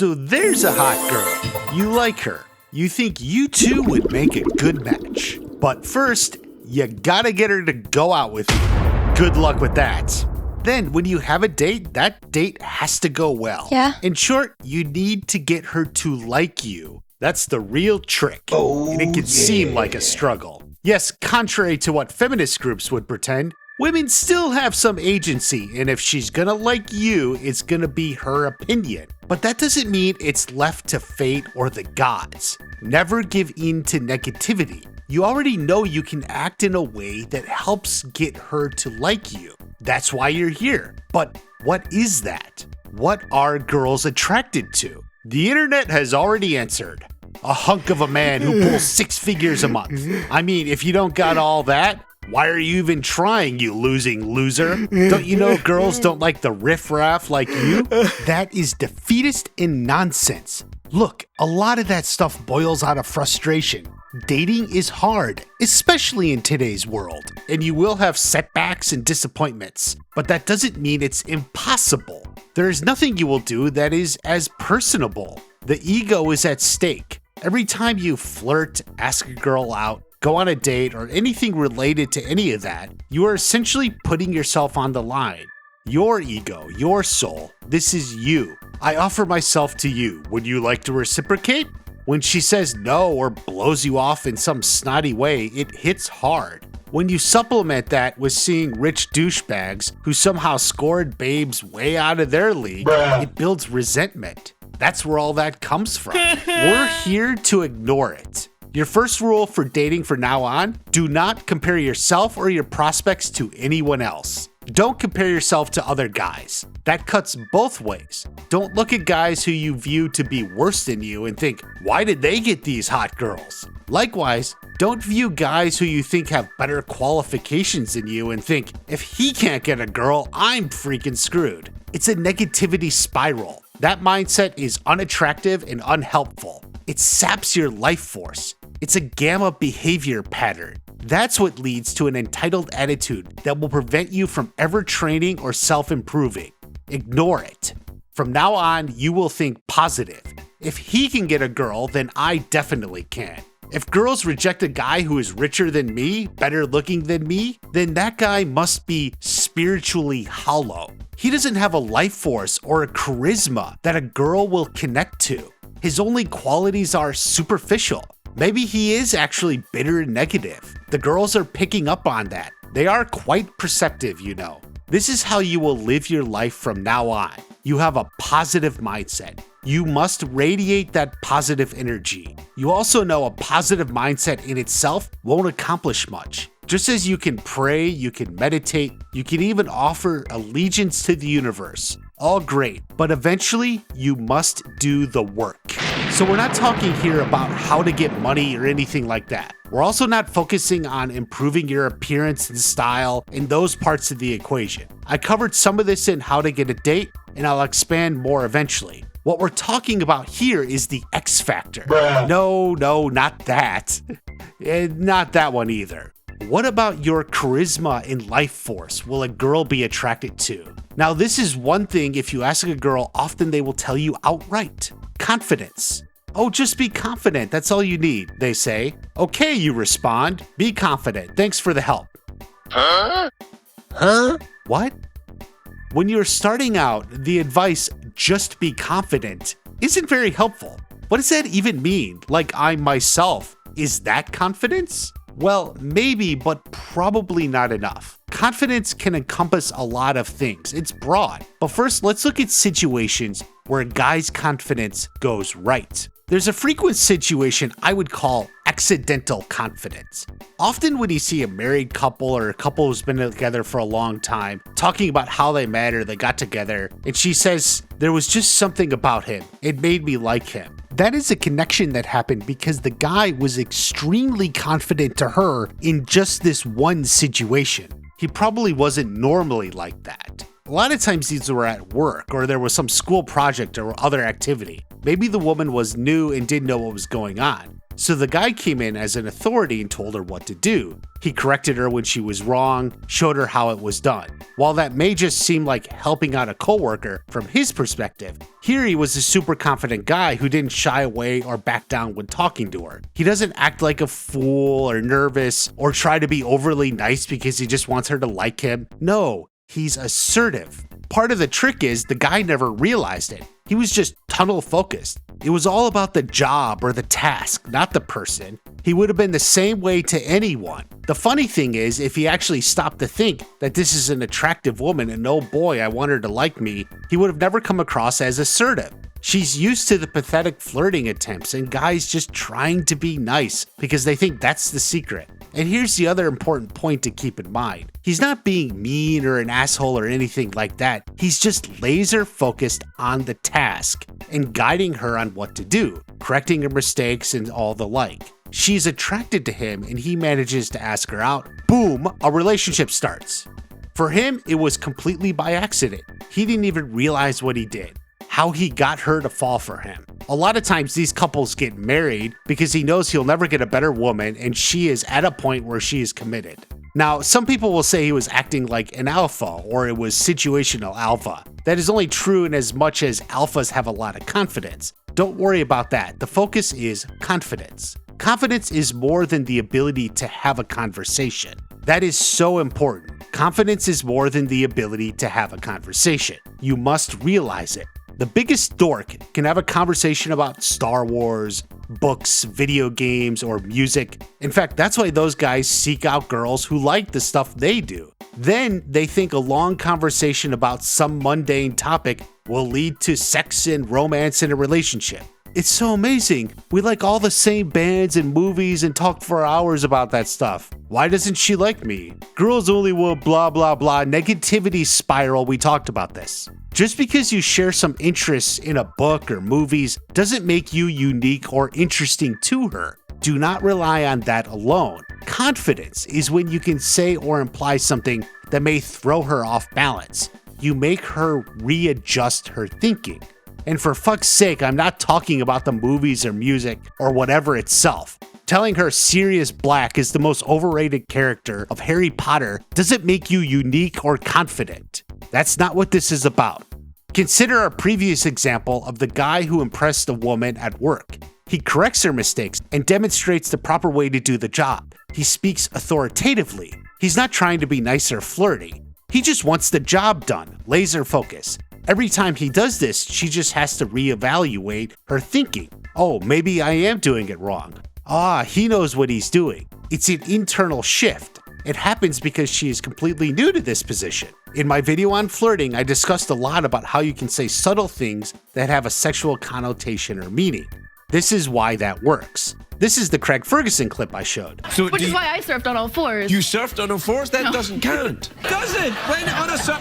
So there's a hot girl. You like her. You think you two would make a good match. But first, you gotta get her to go out with you. Good luck with that. Then, when you have a date, that date has to go well. Yeah. In short, you need to get her to like you. That's the real trick. And it can seem like a struggle. Yes, contrary to what feminist groups would pretend, women still have some agency, and if she's gonna like you, it's gonna be her opinion. But that doesn't mean it's left to fate or the gods. Never give in to negativity. You already know you can act in a way that helps get her to like you. That's why you're here. But what is that? What are girls attracted to? The internet has already answered. A hunk of a man who pulls 6 figures a month. I mean, if you don't got all that, why are you even trying, you losing loser? Don't you know girls don't like the riffraff like you? That is defeatist and nonsense. Look, a lot of that stuff boils out of frustration. Dating is hard, especially in today's world, and you will have setbacks and disappointments, but that doesn't mean it's impossible. There is nothing you will do that is as personable. The ego is at stake. Every time you flirt, ask a girl out, go on a date, or anything related to any of that, you are essentially putting yourself on the line. Your ego, your soul, this is you. I offer myself to you. Would you like to reciprocate? When she says no or blows you off in some snotty way, it hits hard. When you supplement that with seeing rich douchebags who somehow scored babes way out of their league, it builds resentment. That's where all that comes from. We're here to ignore it. Your first rule for dating from now on, do not compare yourself or your prospects to anyone else. Don't compare yourself to other guys. That cuts both ways. Don't look at guys who you view to be worse than you and think, why did they get these hot girls? Likewise, don't view guys who you think have better qualifications than you and think, if he can't get a girl, I'm freaking screwed. It's a negativity spiral. That mindset is unattractive and unhelpful. It saps your life force. It's a gamma behavior pattern. That's what leads to an entitled attitude that will prevent you from ever training or self-improving. Ignore it. From now on, you will think positive. If he can get a girl, then I definitely can. If girls reject a guy who is richer than me, better looking than me, then that guy must be spiritually hollow. He doesn't have a life force or a charisma that a girl will connect to. His only qualities are superficial. Maybe he is actually bitter and negative. The girls are picking up on that. They are quite perceptive, you know. This is how you will live your life from now on. You have a positive mindset. You must radiate that positive energy. You also know a positive mindset in itself won't accomplish much. Just as you can pray, you can meditate, you can even offer allegiance to the universe. All great, but eventually you must do the work. So we're not talking here about how to get money or anything like that. We're also not focusing on improving your appearance and style and those parts of the equation. I covered some of this in How to Get a Date, and I'll expand more eventually. What we're talking about here is the X factor. No, not that. Not that one either. What about your charisma and life force will a girl be attracted to? Now, this is one thing if you ask a girl, often they will tell you outright. Confidence. Oh, just be confident, that's all you need, they say. Okay, you respond. Be confident, thanks for the help. Huh? What? When you're starting out, the advice, just be confident, isn't very helpful. What does that even mean? Like I'm myself. Is that confidence? Well, maybe, but probably not enough. Confidence can encompass a lot of things. It's broad. But first, let's look at situations where a guy's confidence goes right. There's a frequent situation I would call accidental confidence. Often when you see a married couple or a couple who's been together for a long time talking about how they met or they got together, and she says, there was just something about him. It made me like him. That is a connection that happened because the guy was extremely confident to her in just this one situation. He probably wasn't normally like that. A lot of times these were at work or there was some school project or other activity. Maybe the woman was new and didn't know what was going on. So the guy came in as an authority and told her what to do. He corrected her when she was wrong, showed her how it was done. While that may just seem like helping out a coworker from his perspective, here he was a super confident guy who didn't shy away or back down when talking to her. He doesn't act like a fool or nervous or try to be overly nice because he just wants her to like him. No, he's assertive. Part of the trick is the guy never realized it. He was just tunnel focused. It was all about the job or the task, not the person. He would have been the same way to anyone. The funny thing is, if he actually stopped to think that this is an attractive woman and oh boy, I want her to like me, he would have never come across as assertive. She's used to the pathetic flirting attempts and guys just trying to be nice because they think that's the secret. And here's the other important point to keep in mind. He's not being mean or an asshole or anything like that. He's just laser focused on the task and guiding her on what to do, correcting her mistakes and all the like. She's attracted to him and he manages to ask her out. Boom, a relationship starts. For him, it was completely by accident. He didn't even realize what he did, how he got her to fall for him. A lot of times these couples get married because he knows he'll never get a better woman and she is at a point where she is committed. Now, some people will say he was acting like an alpha or it was situational alpha. That is only true in as much as alphas have a lot of confidence. Don't worry about that. The focus is confidence. Confidence is more than the ability to have a conversation. That is so important. Confidence is more than the ability to have a conversation. You must realize it. The biggest dork can have a conversation about Star Wars, books, video games, or music. In fact, that's why those guys seek out girls who like the stuff they do. Then they think a long conversation about some mundane topic will lead to sex and romance in a relationship. It's so amazing. We like all the same bands and movies and talk for hours about that stuff. Why doesn't she like me? Girls only will blah blah blah negativity spiral. We talked about this. Just because you share some interests in a book or movies doesn't make you unique or interesting to her. Do not rely on that alone. Confidence is when you can say or imply something that may throw her off balance. You make her readjust her thinking. And for fuck's sake, I'm not talking about the movies or music or whatever itself. Telling her Sirius Black is the most overrated character of Harry Potter doesn't make you unique or confident. That's not what this is about. Consider our previous example of the guy who impressed a woman at work. He corrects her mistakes and demonstrates the proper way to do the job. He speaks authoritatively. He's not trying to be nice or flirty. He just wants the job done, laser focus. Every time he does this, she just has to reevaluate her thinking. Oh, maybe I am doing it wrong. He knows what he's doing. It's an internal shift. It happens because she is completely new to this position. In my video on flirting, I discussed a lot about how you can say subtle things that have a sexual connotation or meaning. This is why that works. This is the Craig Ferguson clip I showed. Which is why I surfed on all fours. You surfed on all fours? That doesn't count. Does it?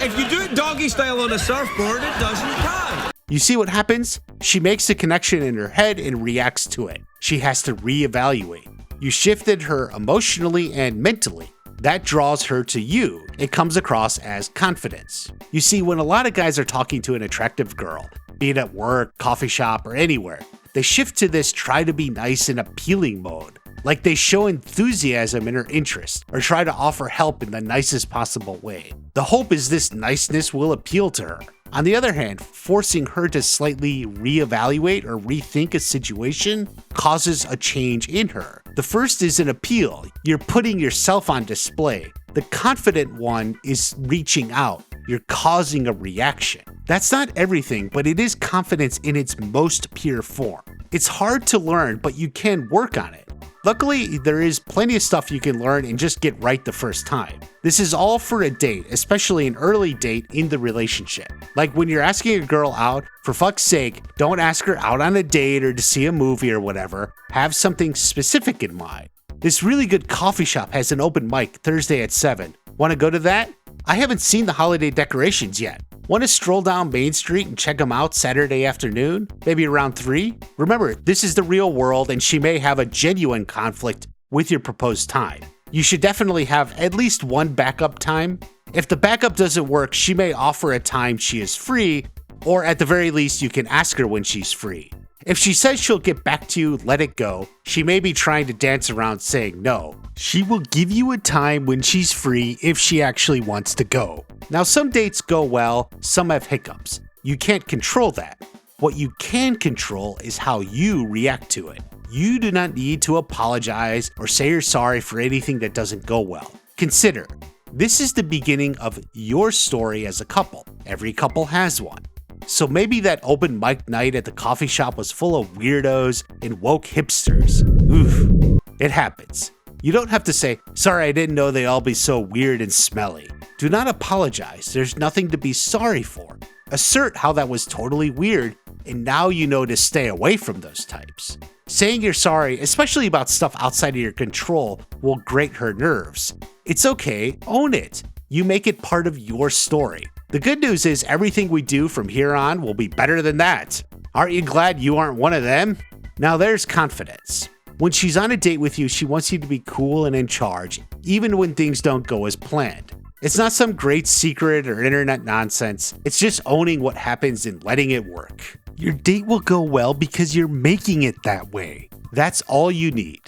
If you do it doggy style on a surfboard, it doesn't count. You see what happens? She makes a connection in her head and reacts to it. She has to reevaluate. You shifted her emotionally and mentally. That draws her to you. It comes across as confidence. You see, when a lot of guys are talking to an attractive girl, be it at work, coffee shop, or anywhere, they shift to this try to be nice and appealing mode. Like they show enthusiasm in her interest or try to offer help in the nicest possible way. The hope is this niceness will appeal to her. On the other hand, forcing her to slightly reevaluate or rethink a situation causes a change in her. The first is an appeal. You're putting yourself on display. The confident one is reaching out. You're causing a reaction. That's not everything, but it is confidence in its most pure form. It's hard to learn, but you can work on it. Luckily, there is plenty of stuff you can learn and just get right the first time. This is all for a date, especially an early date in the relationship. Like when you're asking a girl out, for fuck's sake, don't ask her out on a date or to see a movie or whatever. Have something specific in mind. This really good coffee shop has an open mic Thursday at 7. Want to go to that? I haven't seen the holiday decorations yet. Want to stroll down Main Street and check them out Saturday afternoon? Maybe around 3? Remember, this is the real world and she may have a genuine conflict with your proposed time. You should definitely have at least one backup time. If the backup doesn't work, she may offer a time she is free, or at the very least, you can ask her when she's free. If she says she'll get back to you, let it go. She may be trying to dance around saying no. She will give you a time when she's free if she actually wants to go. Now, some dates go well, some have hiccups. You can't control that. What you can control is how you react to it. You do not need to apologize or say you're sorry for anything that doesn't go well. Consider, this is the beginning of your story as a couple. Every couple has one. So maybe that open mic night at the coffee shop was full of weirdos and woke hipsters. Oof, it happens. You don't have to say, sorry, I didn't know they'd all be so weird and smelly. Do not apologize. There's nothing to be sorry for. Assert how that was totally weird, and now you know to stay away from those types. Saying you're sorry, especially about stuff outside of your control, will grate her nerves. It's okay, own it. You make it part of your story. The good news is everything we do from here on will be better than that. Aren't you glad you aren't one of them? Now there's confidence. When she's on a date with you, she wants you to be cool and in charge, even when things don't go as planned. It's not some great secret or internet nonsense. It's just owning what happens and letting it work. Your date will go well because you're making it that way. That's all you need.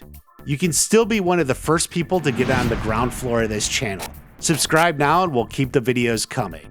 You can still be one of the first people to get on the ground floor of this channel. Subscribe now and we'll keep the videos coming.